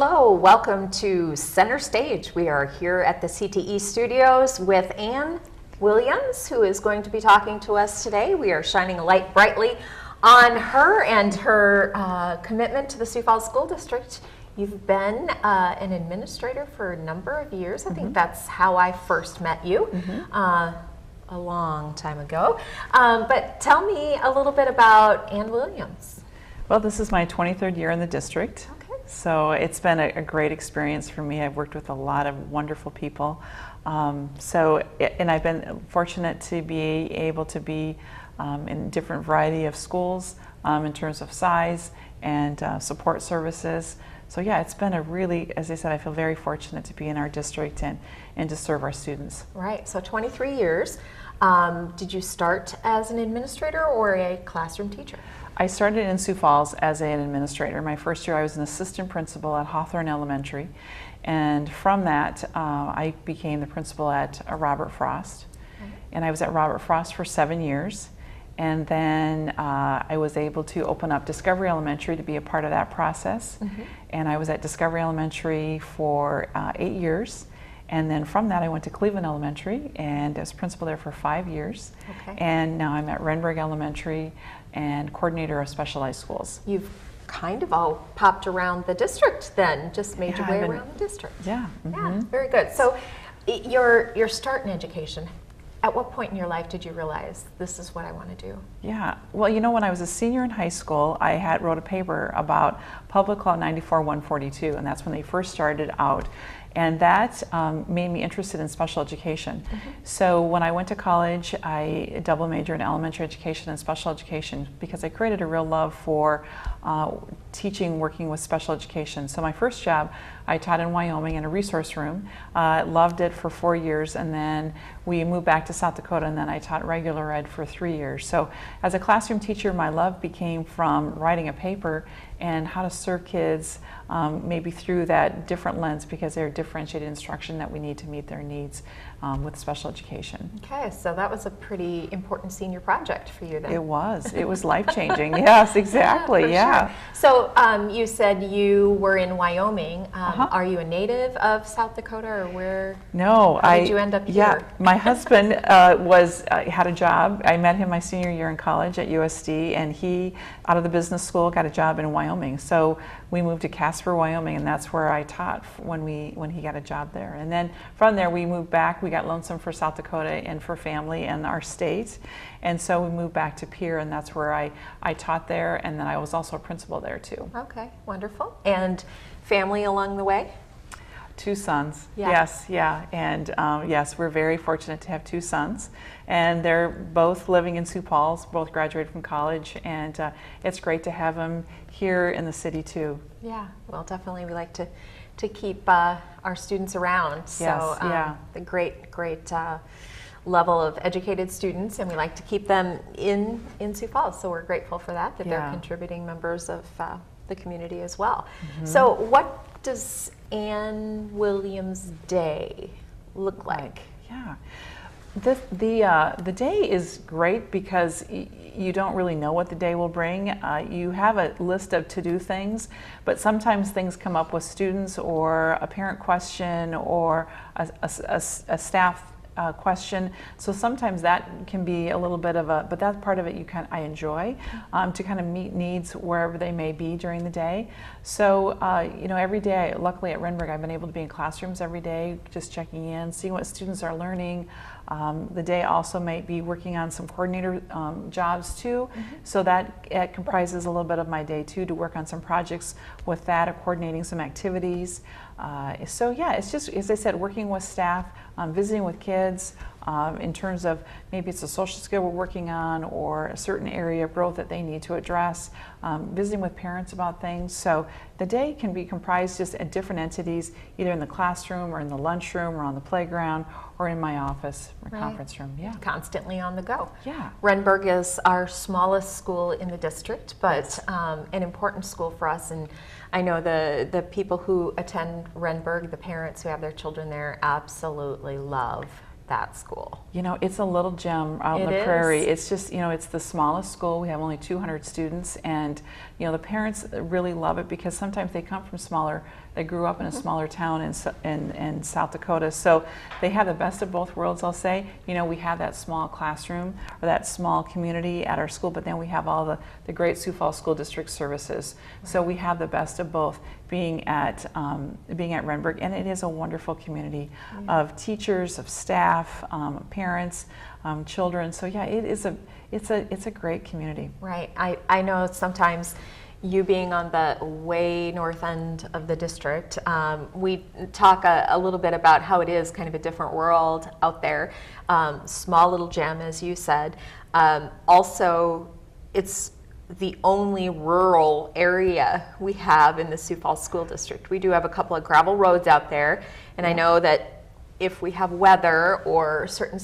Hello, welcome to Center Stage. We are here at the CTE studios with Ann Williams, who is going to be talking to us today. We are shining a light brightly on her and her commitment to the Sioux Falls School District. You've been an administrator for a number of years. I think that's how I first met you a long time ago. But tell me a little bit about Ann Williams. Well, this is my 23rd year in the district. So it's been a great experience for me. I've worked with a lot of wonderful people. And I've been fortunate to be able to be in different variety of schools in terms of size and support services. So yeah, it's been a really, as I said, I feel very fortunate to be in our district and to serve our students. Right, so 23 years. Did you start as an administrator or a classroom teacher? I started in Sioux Falls as an administrator. My first year I was an assistant principal at Hawthorne Elementary, and from that I became the principal at Robert Frost. And I was at Robert Frost for 7 years, and then I was able to open up Discovery Elementary to be a part of that process. And I was at Discovery Elementary for 8 years. And then from that, I went to Cleveland Elementary and as principal there for 5 years. And now I'm at Renberg Elementary and coordinator of specialized schools. You've kind of all popped around the district then, just made your way around the district. Yeah. Yeah, very good. So your start in education, at what point in your life did you realize this is what I want to do? Yeah, well, you know, when I was a senior in high school, I wrote a paper about Public Law 94-142, and that's when they first started out. And that made me interested in special education. So when I went to college, I double majored in elementary education and special education because I created a real love for teaching, working with special education. So my first job, I taught in Wyoming in a resource room. Loved it for 4 years, and then we moved back to South Dakota, and then I taught regular ed for 3 years. So as a classroom teacher, my love became from writing a paper and how to serve kids maybe through that different lens, because they're differentiated instruction that we need to meet their needs with special education. Okay, so that was a pretty important senior project for you then. It was life-changing. Yes, exactly. Yeah. Sure. So you said you were in Wyoming. Are you a native of South Dakota, or where? No, how did you end up here? Yeah, my husband had a job. I met him my senior year in college at USD, and he, out of the business school, got a job in Wyoming. So we moved to Casper, Wyoming, and that's where I taught when he got a job there. And then from there we moved back. We got lonesome for South Dakota and for family and our state, and so we moved back to Pierre, and that's where I taught there, and then I was also a principal there too. Okay, wonderful. And family along the way? 2 sons. Yeah. Yes, yeah, and yes, we're very fortunate to have 2 sons, and they're both living in Sioux Falls, both graduated from college, and it's great to have them here in the city too. Yeah, well, definitely we like to keep our students around. So yeah. The great level of educated students, and we like to keep them in Sioux Falls. So we're grateful for that they're contributing members of the community as well. So what does Ann Williams Day look like? Yeah. The day is great because you don't really know what the day will bring. You have a list of to-do things, but sometimes things come up with students or a parent question or a staff question. So sometimes that can be a little bit of but that part of it I enjoy, to kind of meet needs wherever they may be during the day. So you know, every day, luckily at Renberg, I've been able to be in classrooms every day, just checking in, seeing what students are learning. The day also might be working on some coordinator jobs too, so that it comprises a little bit of my day too, to work on some projects with that, or coordinating some activities. So yeah, it's just, as I said, working with staff, visiting with kids, in terms of maybe it's a social skill we're working on or a certain area of growth that they need to address, visiting with parents about things. So the day can be comprised just at different entities, either in the classroom or in the lunchroom or on the playground or in my office or conference room. Yeah. Constantly on the go. Yeah. Renberg is our smallest school in the district, but an important school for us. And I know the people who attend Renberg, the parents who have their children there, absolutely love that school. You know, it's a little gem out in the prairie. It's just, you know, it's the smallest school. We have only 200 students, and, you know, the parents really love it because sometimes they come from smaller that grew up in a smaller town in South Dakota. So they have the best of both worlds, I'll say. You know, we have that small classroom or that small community at our school, but then we have all the great Sioux Falls School District services. So we have the best of both, being at Renberg, and it is a wonderful community of teachers, of staff, parents, children. So yeah, it's a great community. Right. I know sometimes, you being on the way north end of the district, we talk a little bit about how it is kind of a different world out there. Small little gem, as you said. Also, it's the only rural area we have in the Sioux Falls School District. We do have a couple of gravel roads out there, and I know that if we have weather or certain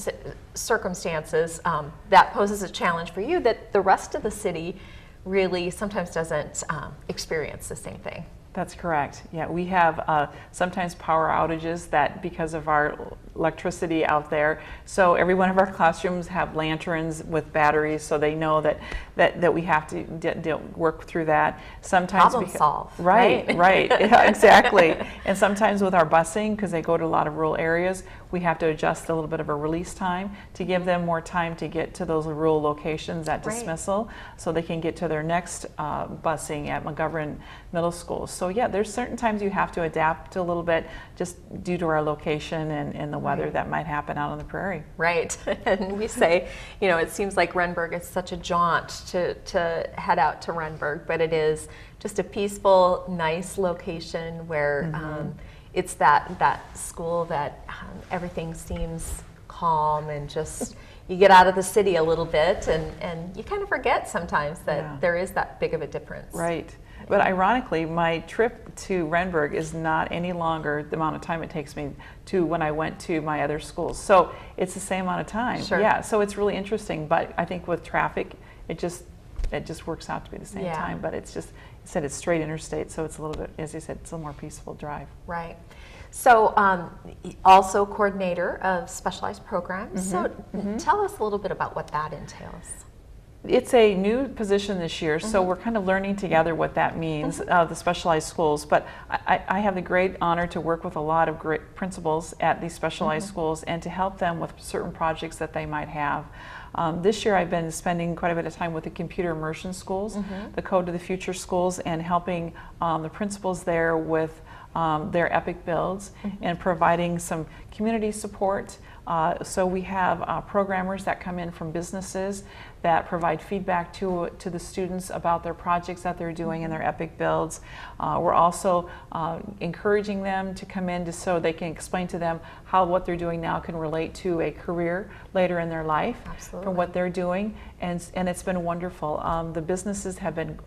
circumstances, that poses a challenge for you that the rest of the city really sometimes doesn't experience the same thing. That's correct. Yeah, we have sometimes power outages that because of our electricity out there. So every one of our classrooms have lanterns with batteries, so they know that we have to work through that. Sometimes problem solve. Right. Yeah, exactly. And sometimes with our busing, because they go to a lot of rural areas, we have to adjust a little bit of a release time to give them more time to get to those rural locations at dismissal, so they can get to their next busing at McGovern Middle School. So yeah, there's certain times you have to adapt a little bit just due to our location and the weather that might happen out on the prairie. Right. And we say, you know, it seems like Renberg is such a jaunt to head out to Renberg, but it is just a peaceful, nice location where it's that school that everything seems calm and just you get out of the city a little bit and you kind of forget sometimes that there is that big of a difference. Right. But ironically, my trip to Renberg is not any longer the amount of time it takes me to when I went to my other schools. So it's the same amount of time. Sure. Yeah, so it's really interesting. But I think with traffic, it just works out to be the same time. But it's just, you said it's straight interstate, so it's a little bit, as you said, it's a more peaceful drive. Right. So also coordinator of specialized programs. So tell us a little bit about what that entails. It's a new position this year, so we're kind of learning together what that means, the specialized schools. But I have the great honor to work with a lot of great principals at these specialized schools and to help them with certain projects that they might have. This year I've been spending quite a bit of time with the computer immersion schools, the Code to the Future schools, and helping the principals there with their EPIC builds and providing some community support. So we have programmers that come in from businesses that provide feedback to the students about their projects that they're doing in their EPIC builds. We're also encouraging them to come in so they can explain to them how what they're doing now can relate to a career later in their life from what they're doing. And it's been wonderful. The businesses have been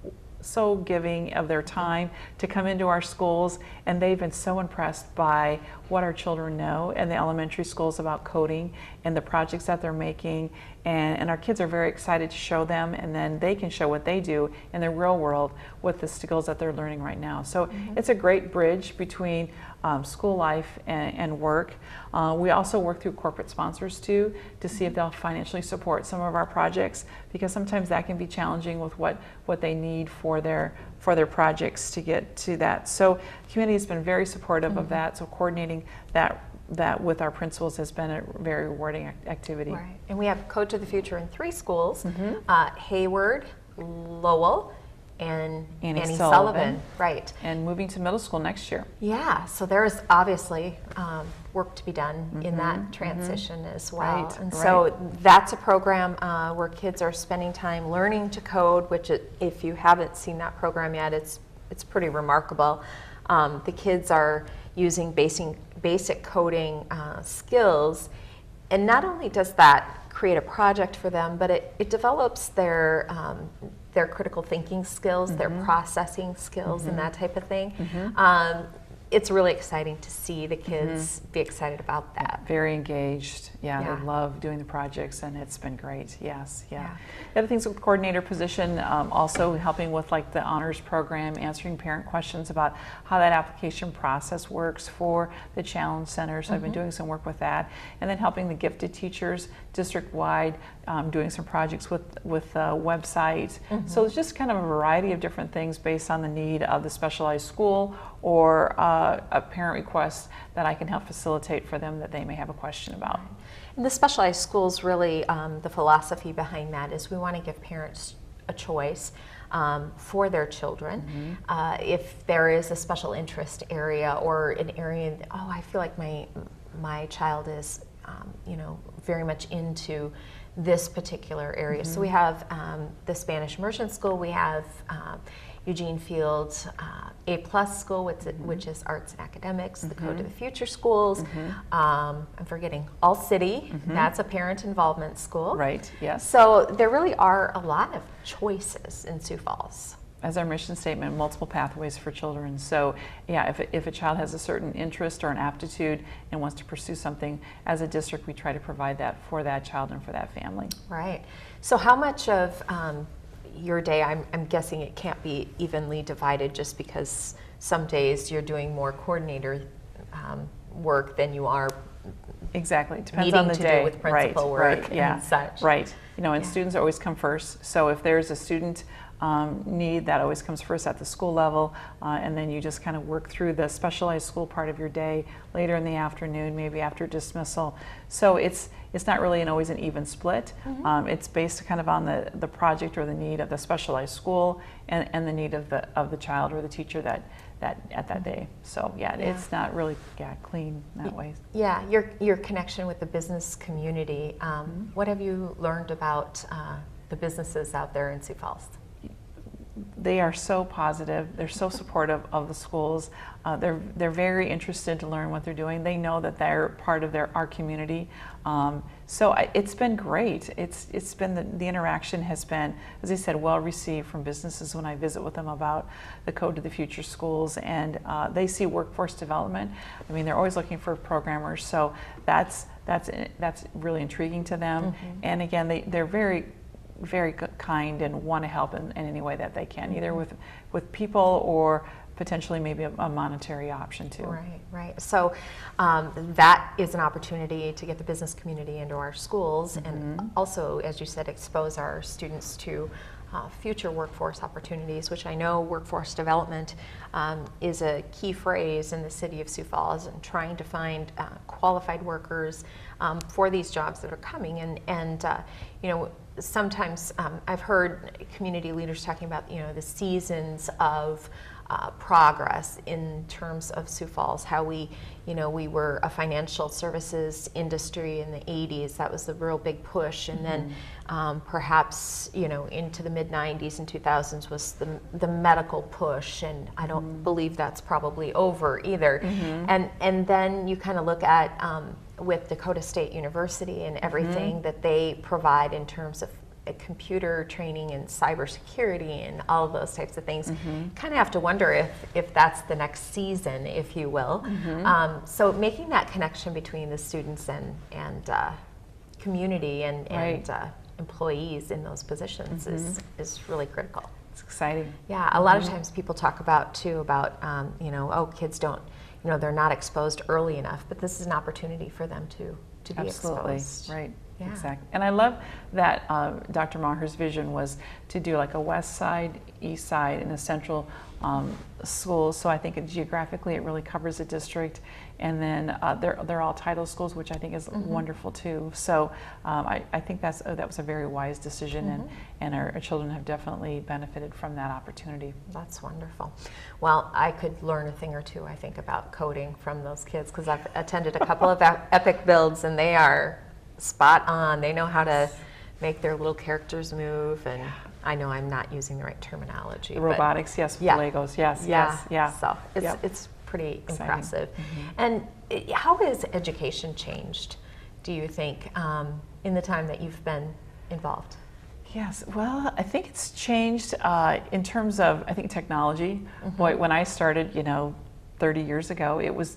so giving of their time to come into our schools, and they've been so impressed by what our children know in the elementary schools about coding and the projects that they're making, and our kids are very excited to show them, and then they can show what they do in the real world with the skills that they're learning right now. So it's a great bridge between school life and work. We also work through corporate sponsors too to see if they'll financially support some of our projects, because sometimes that can be challenging with what they need for their projects to get to that. So the community has been very supportive of that, so coordinating that with our principals has been a very rewarding activity. Right. And we have Code to the Future in 3 schools, Hayward, Lowell, and Annie Sullivan. Right. And moving to middle school next year. Yeah, so there is obviously work to be done in that transition as well. Right, and so that's a program where kids are spending time learning to code, which if you haven't seen that program yet, it's pretty remarkable. The kids are using basic coding skills, and not only does that create a project for them, but it develops their critical thinking skills, their processing skills, and that type of thing. It's really exciting to see the kids be excited about that. Very engaged. Yeah, they love doing the projects, and it's been great. Yes, yeah. The other things with coordinator position, also helping with like the honors program, answering parent questions about how that application process works for the challenge centers. I've been doing some work with that, and then helping the gifted teachers district-wide, doing some projects with websites. So it's just kind of a variety of different things based on the need of the specialized school or a parent request that I can help facilitate for them that they may have a question about. And the specialized schools really, the philosophy behind that is we want to give parents a choice for their children. If there is a special interest area or an area, I feel like my child is, very much into this particular area. So we have the Spanish Immersion School, we have Eugene Field's A+ school, which is arts and academics, the Code to the Future schools. I'm forgetting All City, that's a parent involvement school. Right, yes. So there really are a lot of choices in Sioux Falls. As our mission statement, multiple pathways for children. So yeah, if a child has a certain interest or an aptitude and wants to pursue something, as a district we try to provide that for that child and for that family. Right. So how much of your day, I'm guessing it can't be evenly divided just because some days you're doing more coordinator work than you are exactly. It depends on the day. Do with principal work and such. Right. And students always come first. So if there's a student need, that always comes first at the school level, and then you just kind of work through the specialized school part of your day later in the afternoon, maybe after dismissal. So it's not really always an even split. It's based kind of on the project or the need of the specialized school and the need of the child or the teacher that at that day. So it's not really clean that way. Yeah, your connection with the business community. What have you learned about the businesses out there in Sioux Falls? They are so positive. They're so supportive of the schools. They're very interested to learn what they're doing. They know that they're part of our community. So it's been great. It's been the interaction has been, as I said, well received from businesses when I visit with them about the Code to the Future schools, and they see workforce development. I mean, they're always looking for programmers, so that's really intriguing to them. And again, they're very kind and want to help in any way that they can, either with people or potentially maybe a monetary option too. Right. So that is an opportunity to get the business community into our schools, and also, as you said, expose our students to future workforce opportunities, which I know workforce development is a key phrase in the city of Sioux Falls, and trying to find qualified workers for these jobs that are coming. And sometimes I've heard community leaders talking about the seasons of progress in terms of Sioux Falls, how we were a financial services industry in the 80s. That was the real big push, and then perhaps into the mid 90s and 2000s was the medical push, and I don't believe that's probably over either. And then you kind of look at with Dakota State University and everything that they provide in terms of computer training and cybersecurity and all of those types of things. Kind of have to wonder if that's the next season, if you will. So making that connection between the students and community and employees in those positions is really critical. It's exciting. Yeah, a lot of times people talk about kids don't, they're not exposed early enough, but this is an opportunity for them to be exposed. Right. Yeah. Exactly. And I love that Dr. Maher's vision was to do like a west side, east side, and a central school. So I think geographically it really covers the district. And then they're all title schools, which I think is wonderful too. So I think that was a very wise decision, and our children have definitely benefited from that opportunity. That's wonderful. Well, I could learn a thing or two, I think, about coding from those kids, because I've attended a couple of epic builds, and they are spot on. They know how to make their little characters move, and I know I'm not using the right terminology. The robotics, yes, with Legos, yes. So it's pretty impressive. And how has education changed, do you think, in the time that you've been involved? Yes, well, I think it's changed in terms of, I think, technology. Boy, when I started, 30 years ago, it was,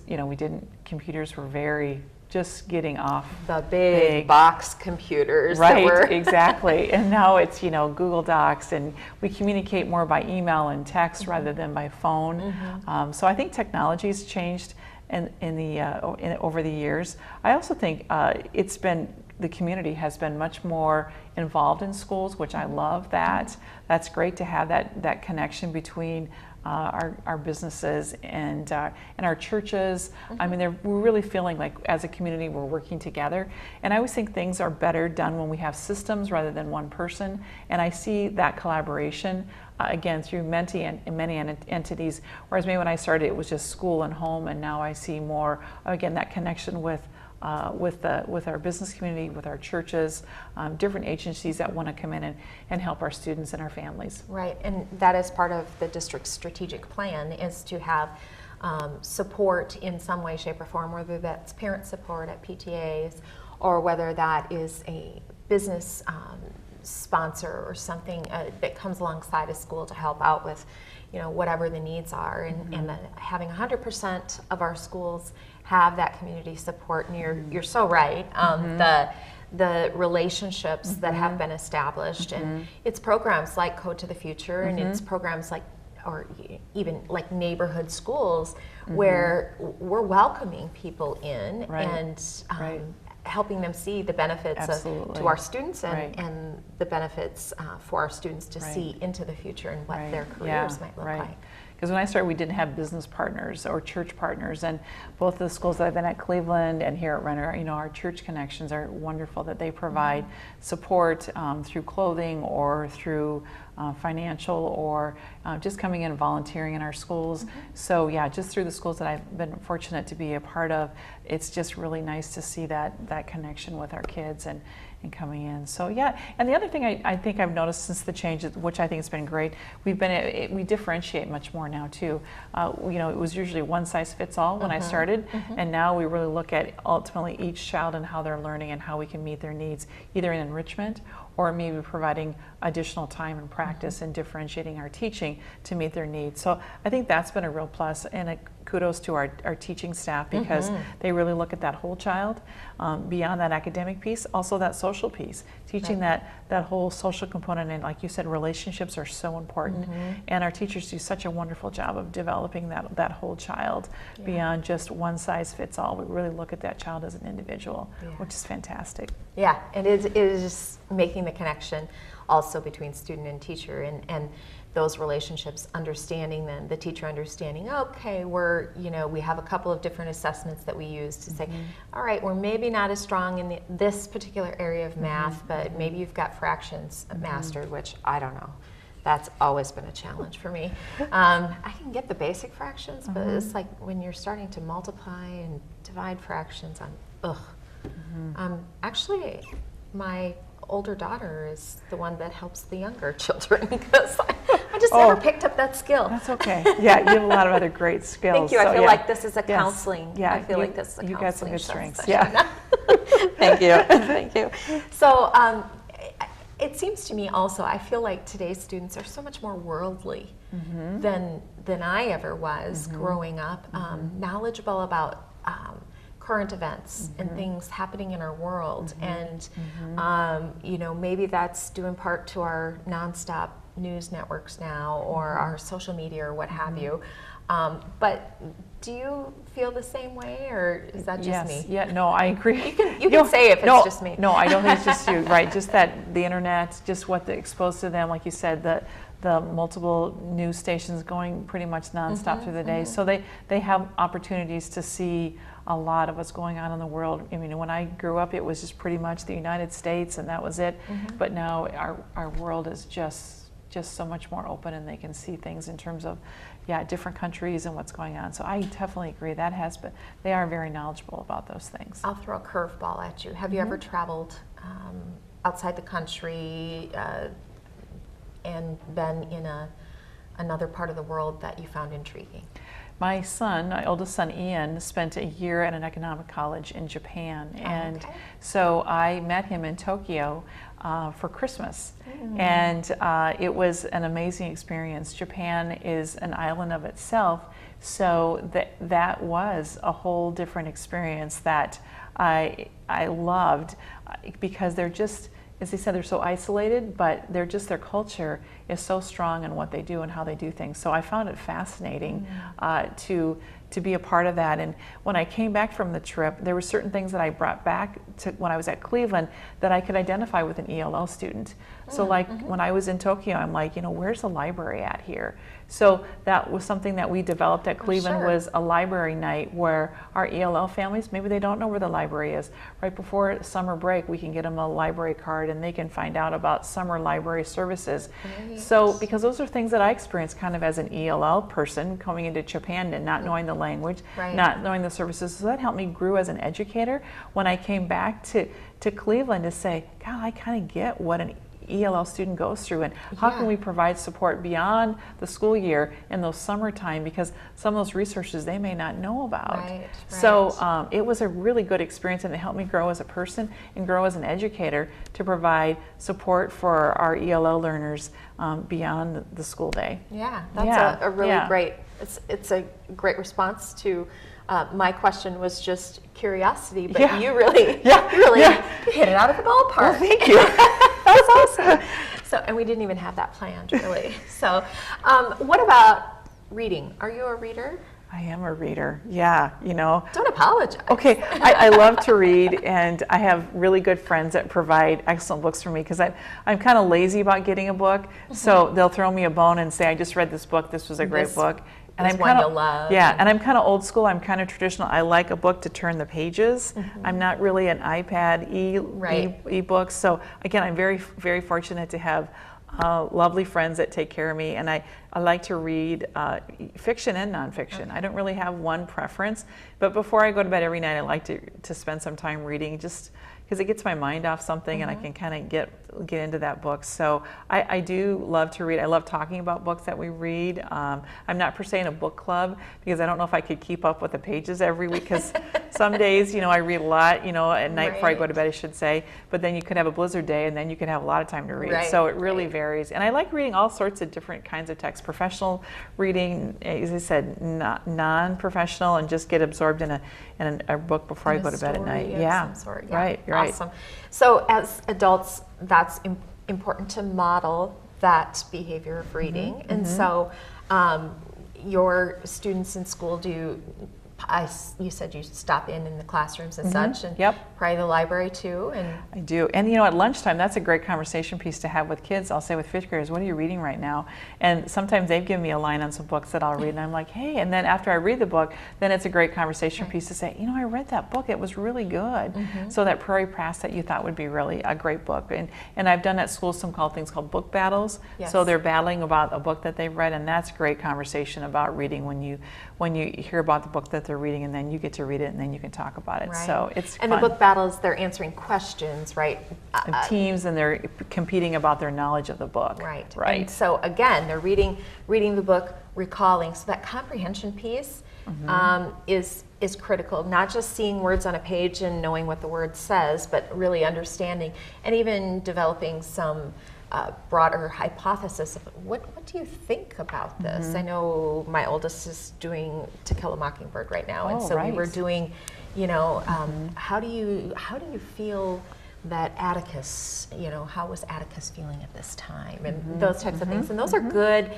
computers were very just getting off the big box computers. Right, exactly. And now it's Google Docs, and we communicate more by email and text rather than by phone. So I think technology has changed over the years. I also think the community has been much more involved in schools, which I love that. That's great to have that connection between our businesses and our churches. I mean, we're really feeling like as a community we're working together. And I always think things are better done when we have systems rather than one person. And I see that collaboration again through many entities. Whereas maybe when I started it was just school and home, and now I see more again that connection with our business community, with our churches, different agencies that want to come in and help our students and our families. Right, and that is part of the district's strategic plan, is to have support in some way, shape, or form, whether that's parent support at PTAs or whether that is a business sponsor or something that comes alongside a school to help out with, whatever the needs are, and that having 100% of our schools have that community support. And you're so right. The relationships that have been established, and it's programs like Code to the Future, and it's programs like, or even like neighborhood schools, where we're welcoming people in and helping them see the benefits to our students and the benefits for our students to see into the future and what their careers might look like. Because when I started, we didn't have business partners or church partners, and both the schools that I've been at, Cleveland and here at Renner, our church connections are wonderful, that they provide support through clothing or through financial, or just coming in and volunteering in our schools. So yeah, just through the schools that I've been fortunate to be a part of, it's just really nice to see that connection with our kids and coming in. So yeah, and the other thing I think I've noticed since the change, which I think has been great, we differentiate much more now too. It was usually one size fits all when I started, and now we really look at ultimately each child and how they're learning and how we can meet their needs, either in enrichment or maybe providing additional time and practice and differentiating our teaching to meet their needs. So I think that's been a real plus, and kudos to our teaching staff, because they really look at that whole child, beyond that academic piece, also that social piece, teaching that whole social component. And like you said, relationships are so important, and our teachers do such a wonderful job of developing that whole child beyond just one size fits all. We really look at that child as an individual, which is fantastic. Yeah, and it is making the connection also between student and teacher, and those relationships, understanding them, the teacher understanding, okay, we have a couple of different assessments that we use to say, all right, we're maybe not as strong in this particular area of math, but maybe you've got fractions mastered, which I don't know. That's always been a challenge for me. I can get the basic fractions, but it's like when you're starting to multiply and divide fractions, actually, my older daughter is the one that helps the younger children, because I just never picked up that skill. That's okay. Yeah, you have a lot of other great skills. Thank you. I feel like this is a counseling. Yeah, I feel like this is a counseling. You got some good strengths. Session. Yeah. Thank you. Thank you. So it seems to me also, I feel like today's students are so much more worldly than I ever was growing up, knowledgeable about current events and things happening in our world, and maybe that's due in part to our nonstop news networks now, or our social media, or what have you. But do you feel the same way, or is that just me? Yeah, no, I agree. You can say if it's just me. No, I don't think it's just you, right? Just that the internet, just what exposed to them, like you said, the multiple news stations going pretty much nonstop through the day. So they have opportunities to see a lot of what's going on in the world. I mean, when I grew up, it was just pretty much the United States, and that was it. But now our world is just so much more open, and they can see things in terms of different countries and what's going on. So I definitely agree. They are very knowledgeable about those things. I'll throw a curveball at you. Have you ever traveled outside the country and been in another part of the world that you found intriguing? My oldest son Ian, spent a year at an economic college in Japan, and so I met him in Tokyo for Christmas, and it was an amazing experience. Japan is an island of itself, so that was a whole different experience that I loved, because they're just, as they said, they're so isolated, but their culture is so strong in what they do and how they do things. So I found it fascinating to to be a part of that. And when I came back from the trip, there were certain things that I brought back to when I was at Cleveland that I could identify with an ELL student. So like when I was in Tokyo, I'm like, where's the library at here? So that was something that we developed at Cleveland, sure. was a library night where our ELL families, maybe they don't know where the library is. Right before summer break, we can get them a library card and they can find out about summer library services. Right. So because those are things that I experienced kind of as an ELL person coming into Japan and not knowing the language, Right. not knowing the services. So that helped me grow as an educator when I came back to Cleveland to say, God, I kind of get what an ELL student goes through, and how can we provide support beyond the school year in those summertime, because some of those resources they may not know about. Right, So it was a really good experience, and it helped me grow as a person and grow as an educator to provide support for our ELL learners beyond the school day. Yeah, that's a really great, it's a great response to my question was just curiosity, but you really, really hit it out of the ballpark. Well, thank you. That's awesome. So, and we didn't even have that planned, really. So, what about reading? Are you a reader? I am a reader. Yeah, Don't apologize. Okay, I love to read, and I have really good friends that provide excellent books for me, because I'm kind of lazy about getting a book. So they'll throw me a bone and say, I just read this book. This was a great book. And I'm kind of love. Yeah, and I'm kind of old school. I'm kind of traditional. I like a book to turn the pages. I'm not really an iPad e-book. So again, I'm very, very fortunate to have lovely friends that take care of me, and I like to read fiction and nonfiction. I don't really have one preference, but before I go to bed every night, I like to spend some time reading, just because it gets my mind off something and I can kind of get into that book. So I do love to read. I love talking about books that we read. I'm not per se in a book club, because I don't know if I could keep up with the pages every week, because some days, I read a lot, at night before I go to bed, I should say, but then you could have a blizzard day and then you could have a lot of time to read. So it really varies. And I like reading all sorts of different kinds of texts, professional reading, as I said, non-professional, and just get absorbed in a book before I go to bed at night. Some sort. Right. Awesome. So as adults, that's important to model that behavior of reading. And so your students in school you said you stop in the classrooms and such, and probably the library too. And I do. And at lunchtime, that's a great conversation piece to have with kids. I'll say with fifth graders, what are you reading right now? And sometimes they've given me a line on some books that I'll read, and I'm like, hey. And then after I read the book, then it's a great conversation piece to say, I read that book. It was really good. So that Prairie Pass that you thought would be really a great book. And I've done at school some things called book battles. So they're battling about a book that they've read, and that's great conversation about reading when you hear about the book that they're reading, and then you get to read it, and then you can talk about it. So it's fun. The book battles, they're answering questions, right? Teams, and they're competing about their knowledge of the book. Right. And so again, they're reading the book, recalling. So that comprehension piece is critical. Not just seeing words on a page and knowing what the word says, but really understanding and even developing some broader hypothesis of what do you think about this? I know my oldest is doing To Kill a Mockingbird right now, and so we were doing, how do you feel that Atticus, how was Atticus feeling at this time, and those types of things, and those are good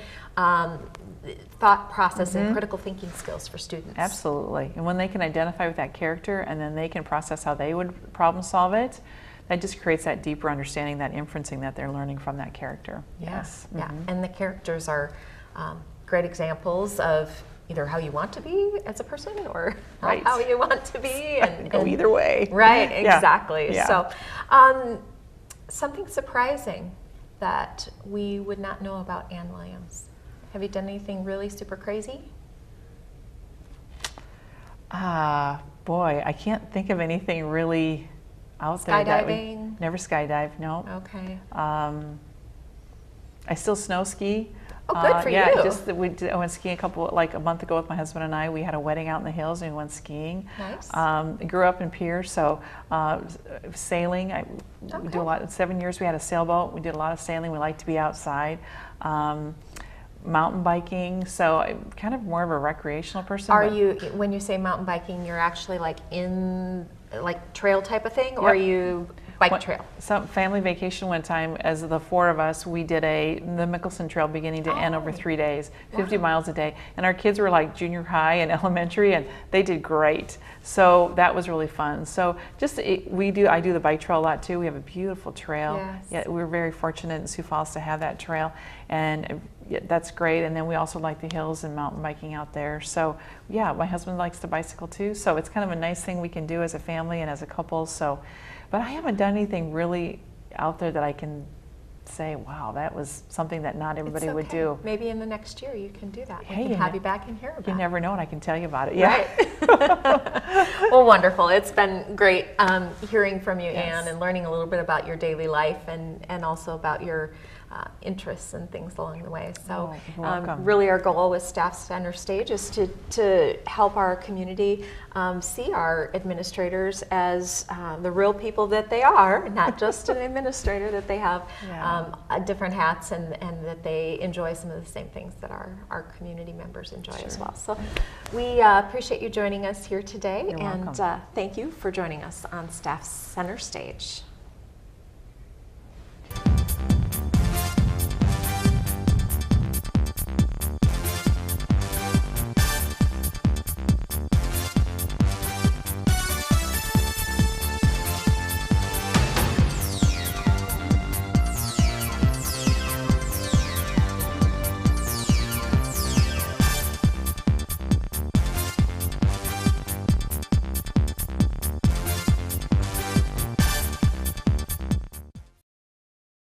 thought process and critical thinking skills for students. Absolutely, and when they can identify with that character, and then they can process how they would problem solve it, that just creates that deeper understanding, that inferencing that they're learning from that character. Yes. Yeah, and the characters are great examples of either how you want to be as a person or how you want to be. And go either way. Right, exactly. Yeah. So something surprising that we would not know about Ann Williams. Have you done anything really super crazy? Boy, I can't think of anything really out there. Skydiving? Never skydive, no. Okay. I still snow ski. Oh, good for you. Just that I went skiing a month ago with my husband and I. We had a wedding out in the hills and we went skiing. Nice. I grew up in Pierce, so sailing. We do a lot. 7 years we had a sailboat. We did a lot of sailing. We like to be outside. Mountain biking, so I'm kind of more of a recreational person. Are you, when you say mountain biking, you're actually in trail type of thing, or are you Bike trail. Some family vacation one time, as the four of us, we did the Mickelson Trail beginning to end over 3 days, 50 miles a day. And our kids were like junior high and elementary, and they did great. So that was really fun. So I do the bike trail a lot too. We have a beautiful trail. Yes. Yeah, we're very fortunate in Sioux Falls to have that trail, and that's great. And then we also like the hills and mountain biking out there. So yeah, my husband likes to bicycle too. So it's kind of a nice thing we can do as a family and as a couple. So, but I haven't done anything really out there that I can say, wow, that was something that not everybody would do. Maybe in the next year you can do that. Hey, we can have you back in here about You it. never know, and I can tell you about it. Yeah. Right. Well, wonderful. It's been great hearing from you, Yes. Anne, and learning a little bit about your daily life and also about your interests and things along the way. So you're welcome. really our goal with Staff Center Stage is to help our community see our administrators as the real people that they are, not just an administrator, that they have different hats and that they enjoy some of the same things that our community members enjoy as well. So we appreciate you joining us here today. You're welcome. And thank you for joining us on Staff Center Stage.